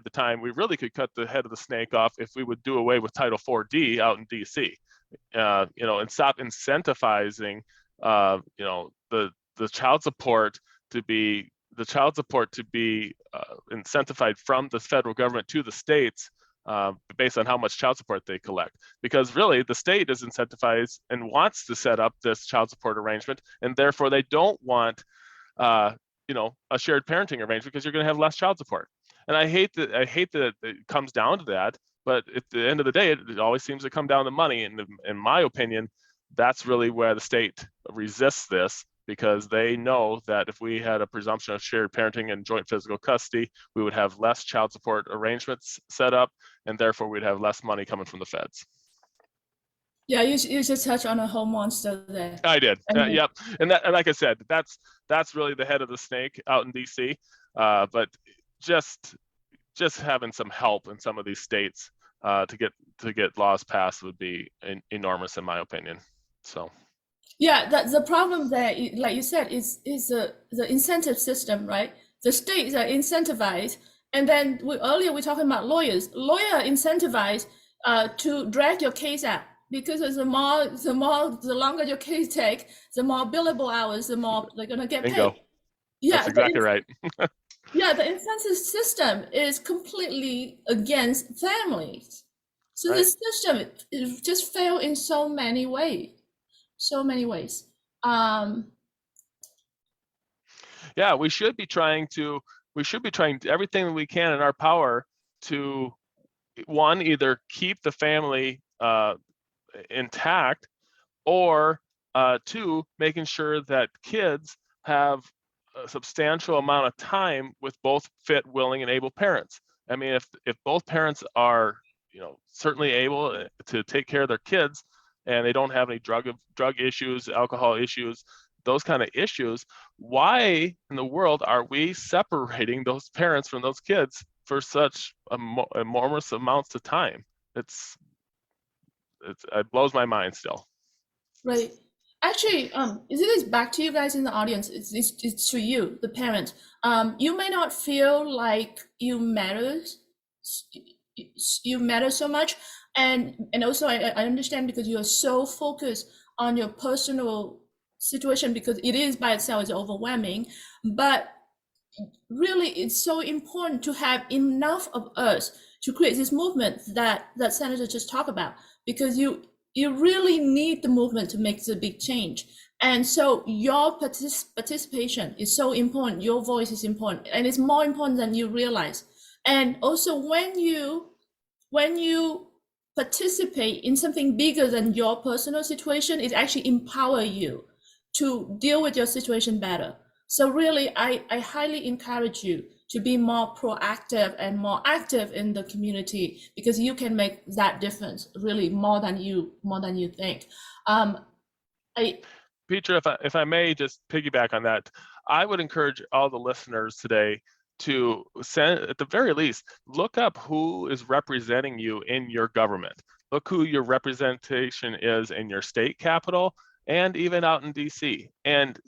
the time, we really could cut the head of the snake off if we would do away with Title 4D out in DC, and stop incentivizing the child support to be incentivized from the federal government to the states based on how much child support they collect. Because really the state is incentivized and wants to set up this child support arrangement, and therefore they don't want a shared parenting arrangement, because you're going to have less child support. And I hate that it comes down to that, but at the end of the day, it always seems to come down to money. And in my opinion, that's really where the state resists this, because they know that if we had a presumption of shared parenting and joint physical custody, we would have less child support arrangements set up, and therefore we'd have less money coming from the feds. Yeah, you just touched on a whole monster there. I did. And Yep. And like I said, that's really the head of the snake out in DC. But just having some help in some of these states to get laws passed would be enormous in my opinion. So. yeah, the problem there, like you said, is the incentive system, right? The states are incentivized, and then earlier we talking about lawyers. Lawyer incentivized to drag your case out, because the longer your case take, the more billable hours, the more they're gonna get Bingo. paid. Yeah, that's exactly right. yeah, the incentive system is completely against families. So right. the system it just failed in so many ways. So many ways. Yeah, we should be trying everything we can in our power to, one, either keep the family intact, or two, making sure that kids have a substantial amount of time with both fit, willing, and able parents. I mean, if both parents are, certainly able to take care of their kids, and they don't have any drug issues, alcohol issues, those kind of issues, why in the world are we separating those parents from those kids for such enormous amounts of time? It blows my mind still. Right. Actually, is it back to you guys in the audience? It's to you, the parent. You may not feel like you matter so much, and also I understand, because you are so focused on your personal situation, because it is by itself is overwhelming. But really, it's so important to have enough of us to create this movement that Senator just talked about, because you really need the movement to make the big change. And so your participation is so important. Your voice is important, and it's more important than you realize. And also, when you participate in something bigger than your personal situation, it actually empowers you to deal with your situation better. So really, I highly encourage you to be more proactive and more active in the community, because you can make that difference really more than you think. Petra, if I may just piggyback on that, I would encourage all the listeners today to send, at the very least, look up who is representing you in your government. Look who your representation is in your state capital and even out in DC, and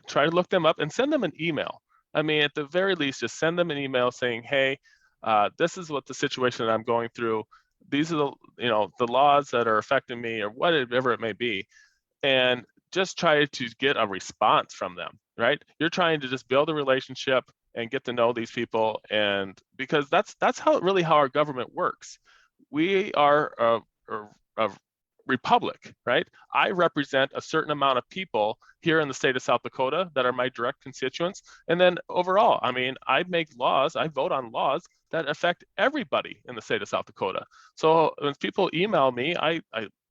try to look them up and send them an email. I mean, at the very least, just send them an email saying, hey, this is what the situation that I'm going through. These are the laws that are affecting me, or whatever it may be. And just try to get a response from them, right? You're trying to just build a relationship and get to know these people. And because that's how our government works. We are a republic, right? I represent a certain amount of people here in the state of South Dakota that are my direct constituents. And then overall, I mean, I make laws, I vote on laws that affect everybody in the state of South Dakota. So when people email me, I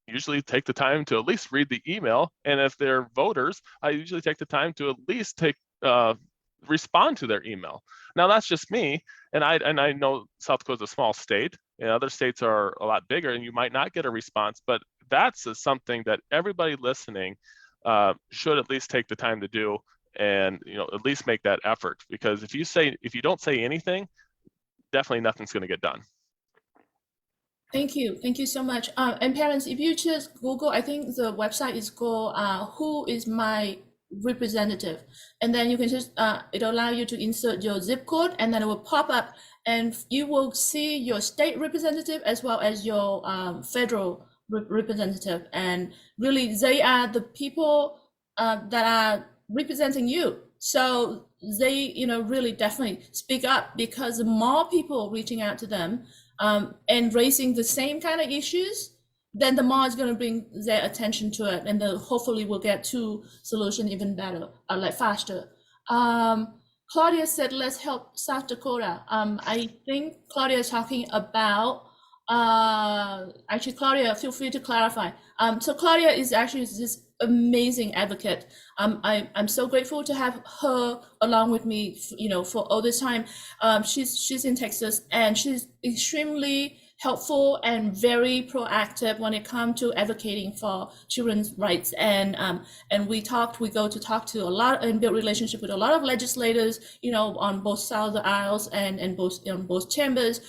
usually take the time to at least read the email. And if they're voters, I usually take the time to at least respond to their email. Now that's just me. And I know South Dakota is a small state, and other states are a lot bigger, and you might not get a response, but that's something that everybody listening should at least take the time to do, and at least make that effort. Because if you don't say anything, definitely nothing's going to get done. Thank you so much. And parents, if you just Google, I think the website is called "Who is my representative," and then you can just it'll allow you to insert your zip code, and then it will pop up, and you will see your state representative as well as your federal representative. And really, they are the people that are representing you. So they, really definitely speak up, because the more people reaching out to them and raising the same kind of issues, then the more it's going to bring their attention to it, and then hopefully we'll get to solution even better, faster. Claudia said, let's help South Dakota. I think Claudia is talking about Actually, Claudia, feel free to clarify. So Claudia is actually this amazing advocate. I'm so grateful to have her along with me, for all this time. She's in Texas, and she's extremely helpful and very proactive when it comes to advocating for children's rights. And we go to talk to a lot and build relationship with a lot of legislators, on both sides of the aisles and both chambers.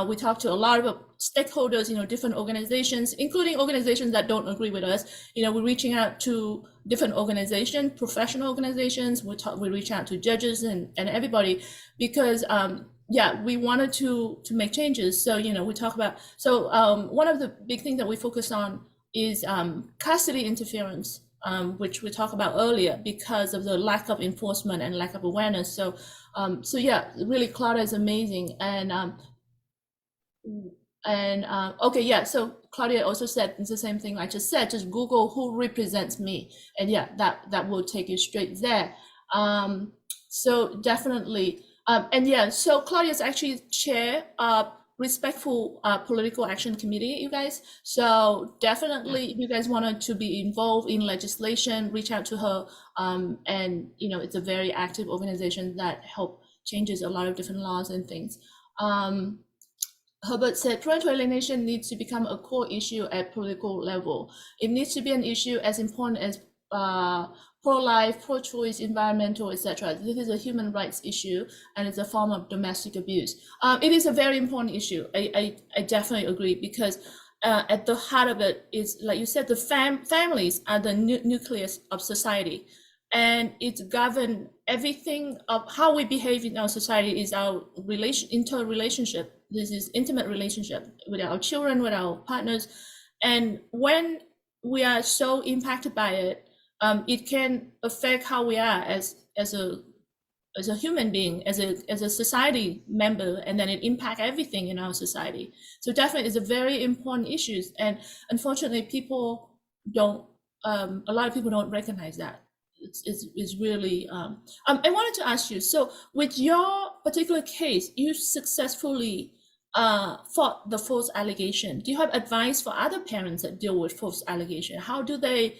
We talk to a lot of stakeholders, different organizations, including organizations that don't agree with us. We're reaching out to different organizations, professional organizations. We reach out to judges and everybody, because we wanted to make changes. So we talk about, one of the big things that we focus on is custody interference, which we talked about earlier, because of the lack of enforcement and lack of awareness. So really, Claudia is amazing. So Claudia also said the same thing I just said. Just Google who represents me, and that will take you straight there. So definitely, so Claudia is actually chair of Respectful Political Action Committee, you guys. So definitely, if you guys wanted to be involved in legislation, reach out to her. And it's a very active organization that help changes a lot of different laws and things. Herbert said, parental alienation needs to become a core issue at political level. It needs to be an issue as important as pro-life, pro-choice, environmental, etc. This is a human rights issue, and it's a form of domestic abuse. It is a very important issue. I definitely agree, because at the heart of it is, like you said, the families are the nucleus of society, and it's govern everything of how we behave in our society is our interrelationship. This is intimate relationship with our children, with our partners. And when we are so impacted by it, it can affect how we are as a human being, as a society member, and then it impact everything in our society. So definitely, it's a very important issue, and unfortunately, people don't. A lot of people don't recognize that. It's really. I wanted to ask you. So, with your particular case, you successfully fought the false allegation. Do you have advice for other parents that deal with false allegation? How do they?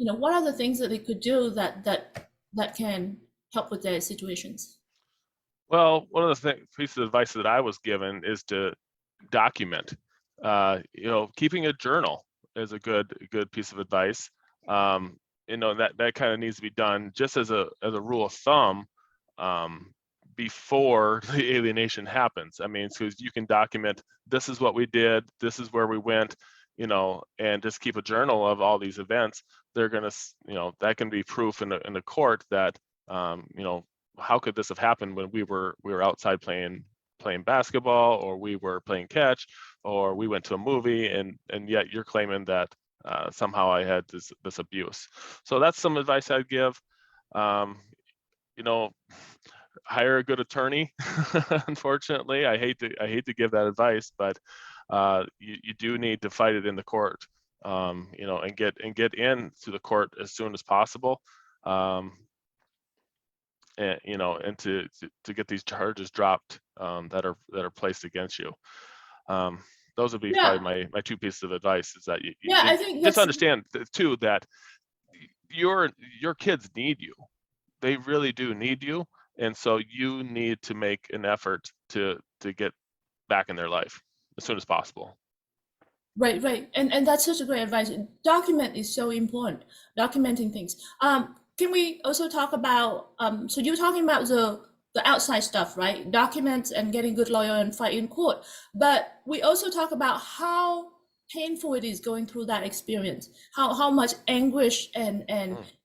What are the things that they could do that can help with their situations? Well, one of the pieces of advice that I was given is to document. Keeping a journal is a good piece of advice. That kind of needs to be done just as a rule of thumb before the alienation happens. I mean, so you can document, this is what we did, this is where we went, and just keep a journal of all these events. They're gonna, that can be proof in the court that, how could this have happened when we were outside playing basketball, or we were playing catch, or we went to a movie, and yet you're claiming that somehow I had this abuse. So that's some advice I'd give. Hire a good attorney. Unfortunately, I hate to give that advice, but you do need to fight it in the court, and get in to the court as soon as possible, and to get these charges dropped that are placed against you. Those would be probably my two pieces of advice. Is that you I think just understand too that your kids need you. They really do need you, and so you need to make an effort to get back in their life as soon as possible. Right. And that's such a great advice. Document is so important, documenting things. Can we also talk about, so you're talking about the outside stuff, right? Documents and getting good lawyer and fight in court. But we also talk about how painful it is going through that experience, how much anguish and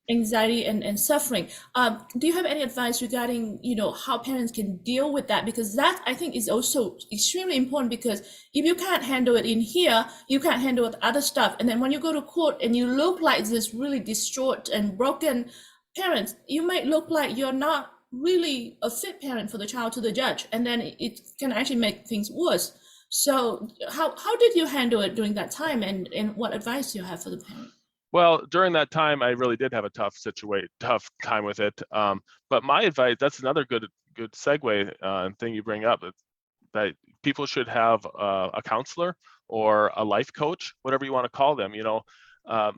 anxiety and suffering. Do you have any advice regarding, how parents can deal with that? Because that, I think, is also extremely important, because if you can't handle it in here, you can't handle the other stuff. And then when you go to court and you look like this really distraught and broken parent, you might look like you're not really a fit parent for the child to the judge. And then it can actually make things worse. So how did you handle it during that time, and what advice do you have for the parent? Well, during that time, I really did have a tough time with it. But my advice, that's another good segue and thing you bring up. that people should have a counselor or a life coach, whatever you want to call them.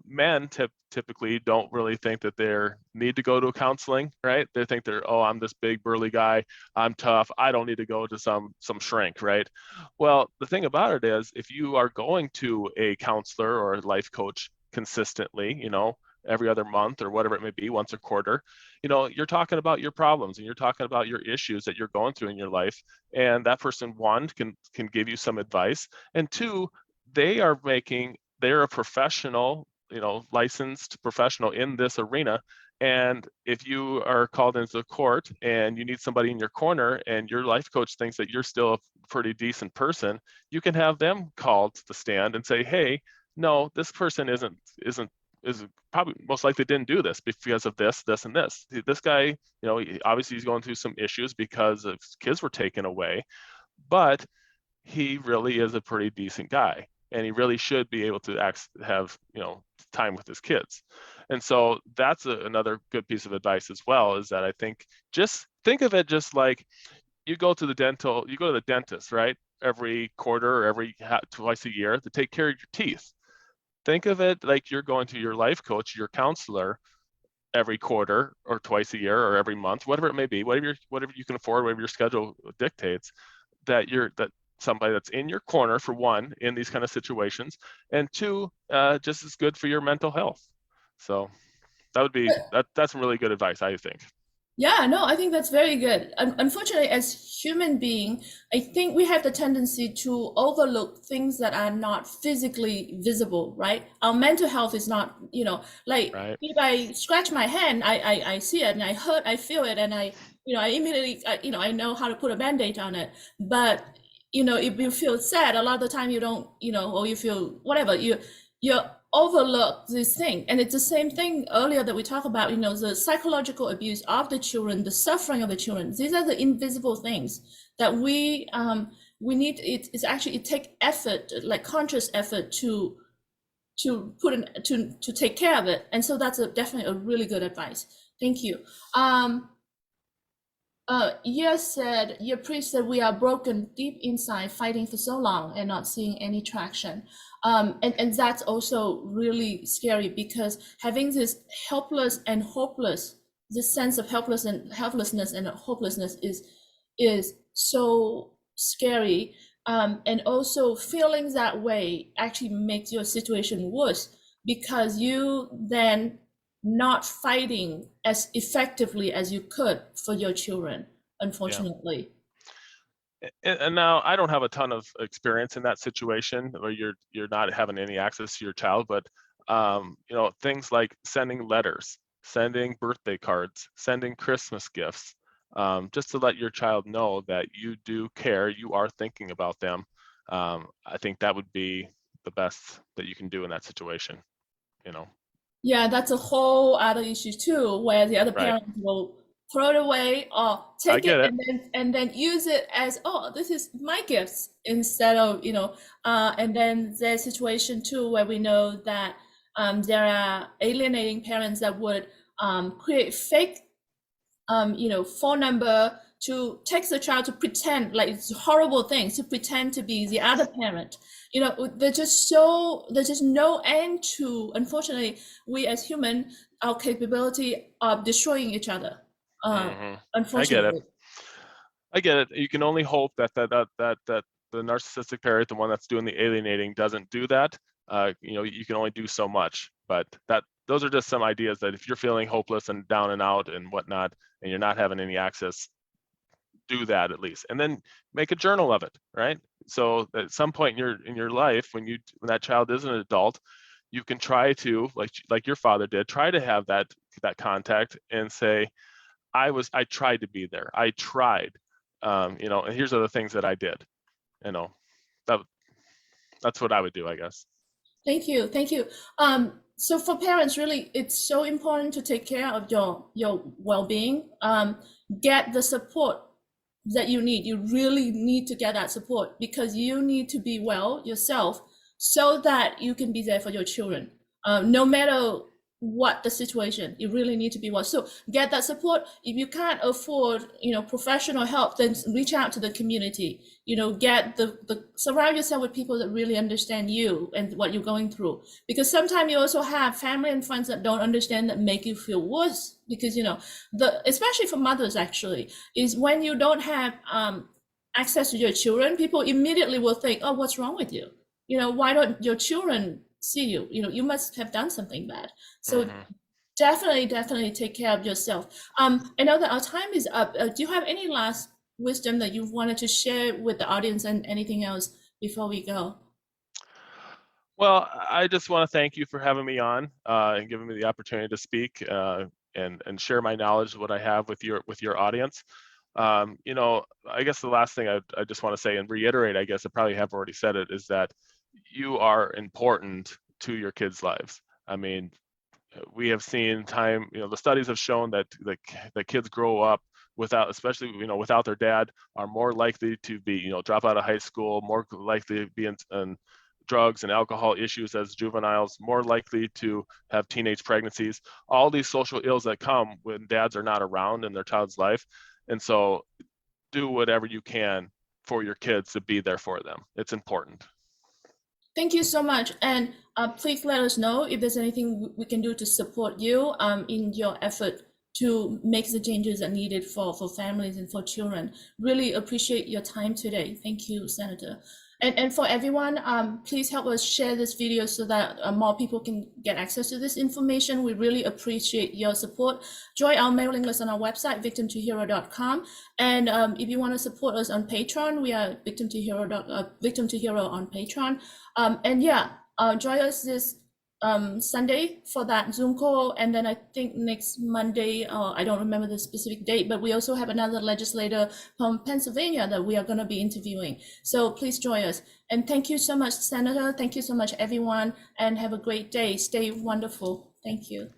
Men typically don't really think that they need to go to counseling, right? They think oh, I'm this big burly guy, I'm tough, I don't need to go to some shrink, right? Well, the thing about it is, if you are going to a counselor or a life coach consistently, every other month or whatever it may be, once a quarter, you're talking about your problems and you're talking about your issues that you're going through in your life. And that person, one, can give you some advice, and two, they're a professional, licensed professional in this arena. And if you are called into court and you need somebody in your corner and your life coach thinks that you're still a pretty decent person, you can have them called to the stand and say, hey, no, this person is probably most likely didn't do this because of this, and this. This guy, obviously he's going through some issues because his kids were taken away, but he really is a pretty decent guy, and he really should be able to have time with his kids. And so that's another good piece of advice as well, is that I think, just think of it just like you go to the dentist, right? Every quarter or twice a year to take care of your teeth. Think of it like you're going to your life coach, your counselor, every quarter or twice a year or every month, whatever it may be, whatever you can afford, whatever your schedule dictates, that somebody that's in your corner, for one, in these kind of situations, and two, just as good for your mental health. So that's some really good advice, I think. Yeah, no, I think that's very good. Unfortunately, as human being, I think we have the tendency to overlook things that are not physically visible, right? Our mental health is not, like, Right. if I scratch my hand, I see it and I hurt, I feel it, and I immediately, I know how to put a Band-Aid on it. But, if you feel sad, a lot of the time you don't, or you feel whatever, you overlook this thing. And it's the same thing earlier that we talked about, the psychological abuse of the children, the suffering of the children. These are the invisible things that we need. It takes effort, like conscious effort, to put in, to take care of it. And so that's definitely a really good advice. Thank you. Your priest said, we are broken deep inside, fighting for so long and not seeing any traction. And that's also really scary, because having this helpless and hopeless, this sense of helplessness and hopelessness is so scary. And also feeling that way actually makes your situation worse, because you then not fighting as effectively as you could for your children, unfortunately. And now, I don't have a ton of experience in that situation where you're not having any access to your child, but things like sending letters, sending birthday cards, sending Christmas gifts, just to let your child know that you do care, you are thinking about them. I think that would be the best that you can do in that situation. Yeah, that's a whole other issue too, where the other Right. parent will throw it away or I take get it it. and then use it as, oh, this is my gifts, instead of, and then there's a situation too where we know that there are alienating parents that would create fake phone number to text the child to pretend, like, it's horrible things, to pretend to be the other parent. There's just no end to, unfortunately, we as human, our capability of destroying each other. I get it. Unfortunately. I get it. You can only hope that the narcissistic parent, the one that's doing the alienating, doesn't do that. You can only do so much, but those are just some ideas that if you're feeling hopeless and down and out and whatnot, and you're not having any access, do that at least, and then make a journal of it, right? So at some point in your life, when that child is an adult, you can try to, like your father did, try to have that contact and say, I tried to be there. I tried, and here's other things that I did. That's what I would do, I guess. Thank you. So for parents, really, it's so important to take care of your well-being. Get the support that you need. You really need to get that support, because you need to be well yourself so that you can be there for your children. No matter what the situation. You really need to be watched. So get that support. If you can't afford, professional help, then reach out to the community. Get the surround yourself with people that really understand you and what you're going through. Because sometimes you also have family and friends that don't understand, that make you feel worse. Because especially for mothers, actually, is when you don't have access to your children, people immediately will think, oh, what's wrong with you? Why don't your children see you? You must have done something bad. So definitely take care of yourself. I know that our time is up. Do you have any last wisdom that you wanted to share with the audience, and anything else before we go? Well, I just want to thank you for having me on and giving me the opportunity to speak and share my knowledge, what I have with your audience. I guess the last thing I just want to say and reiterate, I guess I probably have already said it, is that you are important to your kids' lives. I mean, we have seen time, the studies have shown that the kids grow up without, especially, without their dad, are more likely to be, drop out of high school, more likely to be in drugs and alcohol issues as juveniles, more likely to have teenage pregnancies, all these social ills that come when dads are not around in their child's life. And so do whatever you can for your kids to be there for them. It's important. Thank you so much. And please let us know if there's anything we can do to support you in your effort to make the changes that are needed for families and for children. Really appreciate your time today. Thank you, Senator. And for everyone, please help us share this video so that more people can get access to this information. We really appreciate your support. Join our mailing list on our website, VictimToHero.com. And if you want to support us on Patreon, we are VictimToHero on Patreon. Join us this Sunday for that Zoom call, and then I think next Monday, I don't remember the specific date, but we also have another legislator from Pennsylvania that we are going to be interviewing. So please join us. And thank you so much, Senator. Thank you so much, everyone, and have a great day. Stay wonderful. Thank you.